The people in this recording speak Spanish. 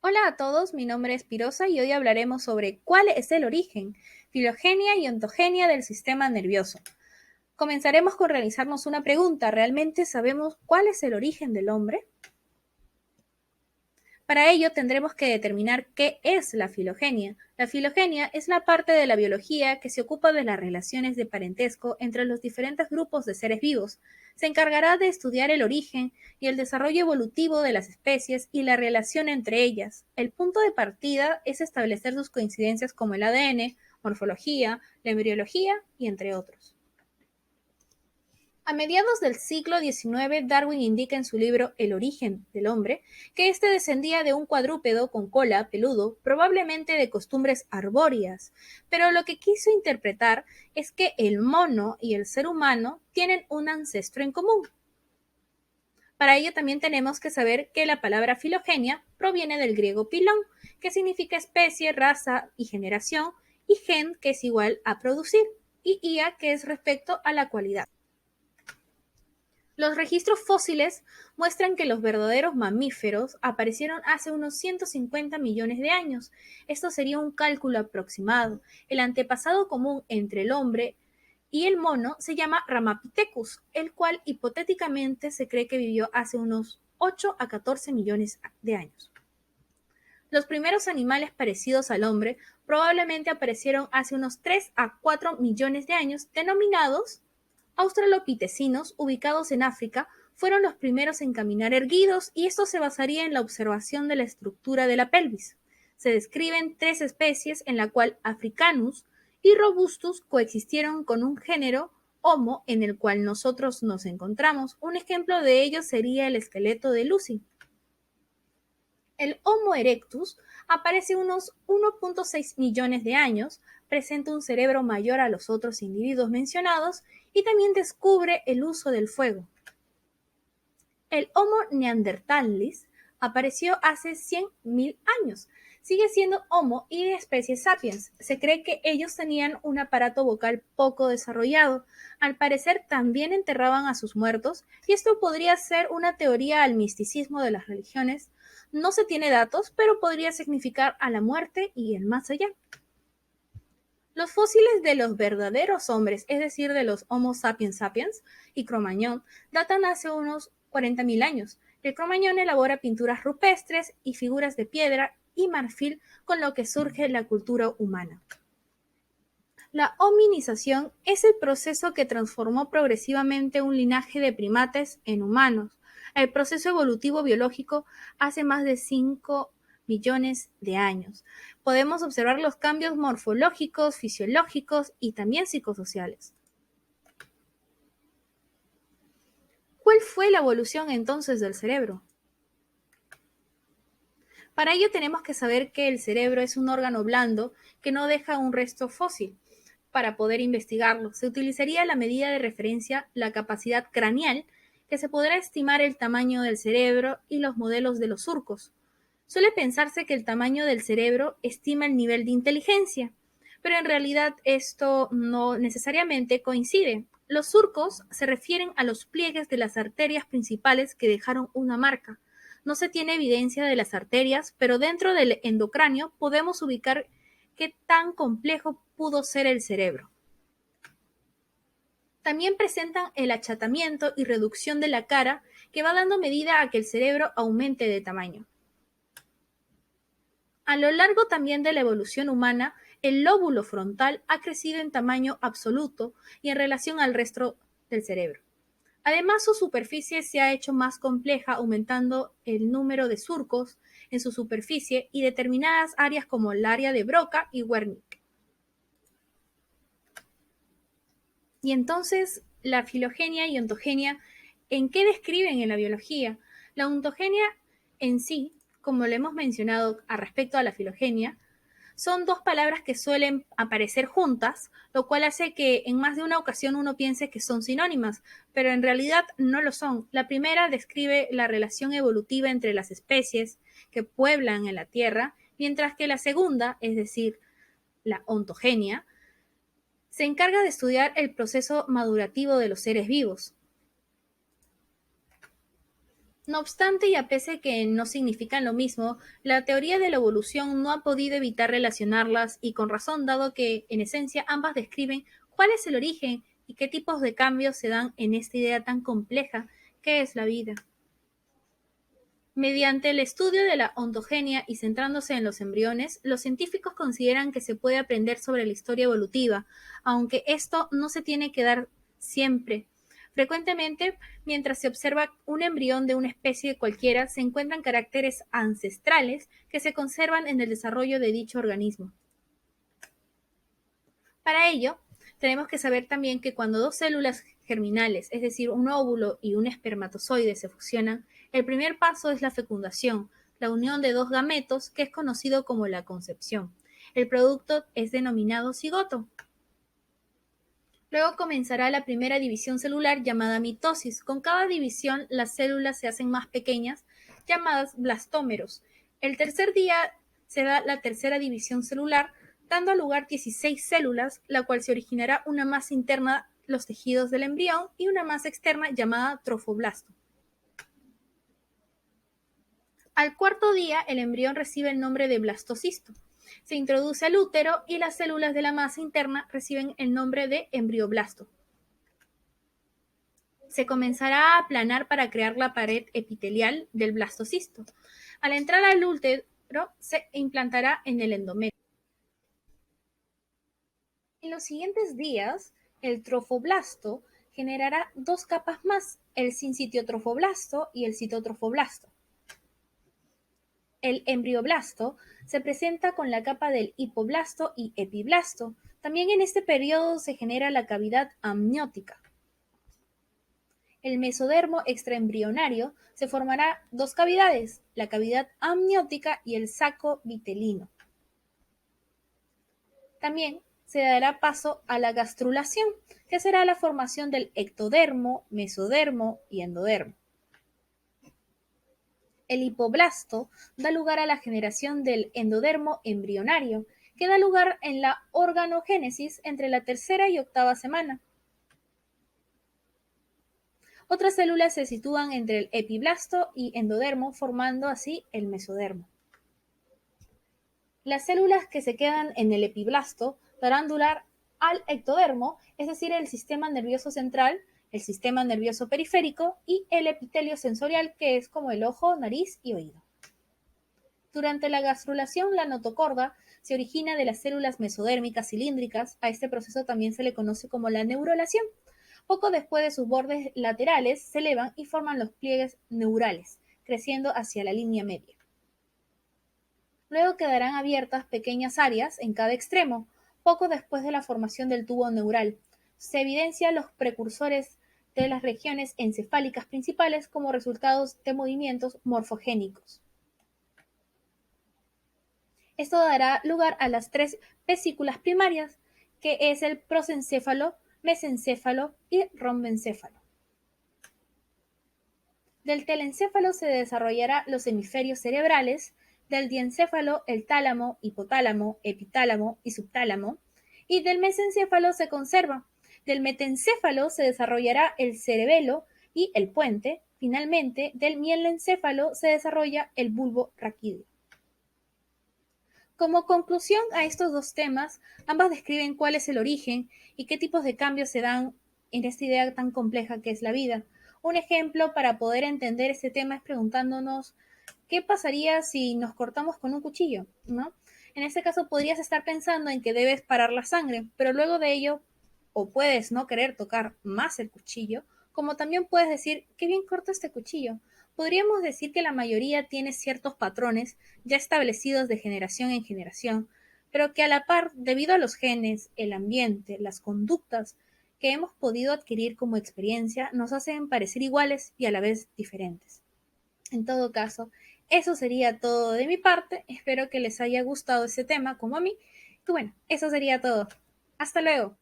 Hola a todos, mi nombre es Pirosa y hoy hablaremos sobre cuál es el origen, filogenia y ontogenia del sistema nervioso. Comenzaremos con realizarnos una pregunta. ¿Realmente sabemos cuál es el origen del hombre? Para ello tendremos que determinar qué es la filogenia. La filogenia es la parte de la biología que se ocupa de las relaciones de parentesco entre los diferentes grupos de seres vivos. Se encargará de estudiar el origen y el desarrollo evolutivo de las especies y la relación entre ellas. El punto de partida es establecer sus coincidencias como el ADN, morfología, la embriología y entre otros. A mediados del siglo XIX, Darwin indica en su libro El origen del hombre que éste descendía de un cuadrúpedo con cola, peludo, probablemente de costumbres arbóreas, pero lo que quiso interpretar es que el mono y el ser humano tienen un ancestro en común. Para ello también tenemos que saber que la palabra filogenia proviene del griego pilón, que significa especie, raza y generación, y gen, que es igual a producir, y ia, que es respecto a la cualidad. Los registros fósiles muestran que los verdaderos mamíferos aparecieron hace unos 150 millones de años. Esto sería un cálculo aproximado. El antepasado común entre el hombre y el mono se llama Ramapithecus, el cual hipotéticamente se cree que vivió hace unos 8 a 14 millones de años. Los primeros animales parecidos al hombre probablemente aparecieron hace unos 3 a 4 millones de años, denominados australopitecinos, ubicados en África, fueron los primeros en caminar erguidos y esto se basaría en la observación de la estructura de la pelvis. Se describen tres especies en la cual Africanus y Robustus coexistieron con un género Homo en el cual nosotros nos encontramos. Un ejemplo de ello sería el esqueleto de Lucy. El Homo erectus aparece unos 1.6 millones de años, presenta un cerebro mayor a los otros individuos mencionados y también descubre el uso del fuego. El Homo neanderthalis apareció hace 100.000 años. Sigue siendo Homo y de especie sapiens. Se cree que ellos tenían un aparato vocal poco desarrollado. Al parecer también enterraban a sus muertos y esto podría ser una teoría al misticismo de las religiones. No se tiene datos, pero podría significar a la muerte y el más allá. Los fósiles de los verdaderos hombres, es decir, de los Homo sapiens sapiens y Cro-Magnon, datan hace unos 40.000 años. El Cro-Magnon elabora pinturas rupestres y figuras de piedra y marfil, con lo que surge la cultura humana. La hominización es el proceso que transformó progresivamente un linaje de primates en humanos. El proceso evolutivo biológico hace más de 5 millones de años. Podemos observar los cambios morfológicos, fisiológicos y también psicosociales. ¿Cuál fue la evolución entonces del cerebro? Para ello tenemos que saber que el cerebro es un órgano blando que no deja un resto fósil. Para poder investigarlo, se utilizaría la medida de referencia la capacidad craneal, que se podrá estimar el tamaño del cerebro y los modelos de los surcos. Suele pensarse que el tamaño del cerebro estima el nivel de inteligencia, pero en realidad esto no necesariamente coincide. Los surcos se refieren a los pliegues de las arterias principales que dejaron una marca. No se tiene evidencia de las arterias, pero dentro del endocráneo podemos ubicar qué tan complejo pudo ser el cerebro. También presentan el achatamiento y reducción de la cara, que va dando medida a que el cerebro aumente de tamaño. A lo largo también de la evolución humana, el lóbulo frontal ha crecido en tamaño absoluto y en relación al resto del cerebro. Además, su superficie se ha hecho más compleja, aumentando el número de surcos en su superficie y determinadas áreas como el área de Broca y Wernicke. Y entonces, la filogenia y ontogenia, ¿en qué describen en la biología? La ontogenia en sí, como lo hemos mencionado a respecto a la filogenia, son dos palabras que suelen aparecer juntas, lo cual hace que en más de una ocasión uno piense que son sinónimas, pero en realidad no lo son. La primera describe la relación evolutiva entre las especies que pueblan en la Tierra, mientras que la segunda, es decir, la ontogenia, se encarga de estudiar el proceso madurativo de los seres vivos. No obstante, y a pesar de que no significan lo mismo, la teoría de la evolución no ha podido evitar relacionarlas y con razón, dado que, en esencia, ambas describen cuál es el origen y qué tipos de cambios se dan en esta idea tan compleja que es la vida. Mediante el estudio de la ontogenia y centrándose en los embriones, los científicos consideran que se puede aprender sobre la historia evolutiva, aunque esto no se tiene que dar siempre. Frecuentemente, mientras se observa un embrión de una especie cualquiera, se encuentran caracteres ancestrales que se conservan en el desarrollo de dicho organismo. Para ello, tenemos que saber también que cuando dos células germinales, es decir, un óvulo y un espermatozoide, se fusionan, el primer paso es la fecundación, la unión de dos gametos, que es conocido como la concepción. El producto es denominado cigoto. Luego comenzará la primera división celular llamada mitosis. Con cada división las células se hacen más pequeñas, llamadas blastómeros. El tercer día se da la tercera división celular, dando lugar 16 células, la cual se originará una masa interna, los tejidos del embrión, y una masa externa llamada trofoblasto. Al cuarto día, el embrión recibe el nombre de blastocisto. Se introduce al útero y las células de la masa interna reciben el nombre de embrioblasto. Se comenzará a aplanar para crear la pared epitelial del blastocisto. Al entrar al útero, se implantará en el endometrio. En los siguientes días, el trofoblasto generará dos capas más, el sincitiotrofoblasto y el citotrofoblasto. El embrioblasto se presenta con la capa del hipoblasto y epiblasto. También en este periodo se genera la cavidad amniótica. El mesodermo extraembrionario se formará dos cavidades, la cavidad amniótica y el saco vitelino. También se dará paso a la gastrulación, que será la formación del ectodermo, mesodermo y endodermo. El hipoblasto da lugar a la generación del endodermo embrionario, que da lugar en la organogénesis entre la tercera y octava semana. Otras células se sitúan entre el epiblasto y endodermo, formando así el mesodermo. Las células que se quedan en el epiblasto darán lugar al ectodermo, es decir, el sistema nervioso central, el sistema nervioso periférico y el epitelio sensorial, que es como el ojo, nariz y oído. Durante la gastrulación, la notocorda se origina de las células mesodérmicas cilíndricas. A este proceso también se le conoce como la neurulación. Poco después de sus bordes laterales se elevan y forman los pliegues neurales, creciendo hacia la línea media. Luego quedarán abiertas pequeñas áreas en cada extremo, poco después de la formación del tubo neural. Se evidencian los precursores de las regiones encefálicas principales como resultados de movimientos morfogénicos. Esto dará lugar a las tres vesículas primarias, que es el prosencéfalo, mesencéfalo y rombencéfalo. Del telencéfalo se desarrollará los hemisferios cerebrales, del diencéfalo el tálamo, hipotálamo, epitálamo y subtálamo, y del mesencéfalo se conserva. Del metencéfalo se desarrollará el cerebelo y el puente. Finalmente, del mielencéfalo se desarrolla el bulbo raquídeo. Como conclusión a estos dos temas, ambas describen cuál es el origen y qué tipos de cambios se dan en esta idea tan compleja que es la vida. Un ejemplo para poder entender este tema es preguntándonos qué pasaría si nos cortamos con un cuchillo, ¿no? En este caso podrías estar pensando en que debes parar la sangre, pero luego de ello, o puedes no querer tocar más el cuchillo, como también puedes decir, qué bien corta este cuchillo. Podríamos decir que la mayoría tiene ciertos patrones ya establecidos de generación en generación, pero que a la par, debido a los genes, el ambiente, las conductas que hemos podido adquirir como experiencia, nos hacen parecer iguales y a la vez diferentes. En todo caso, eso sería todo de mi parte. Espero que les haya gustado este tema como a mí. Y bueno, eso sería todo. Hasta luego.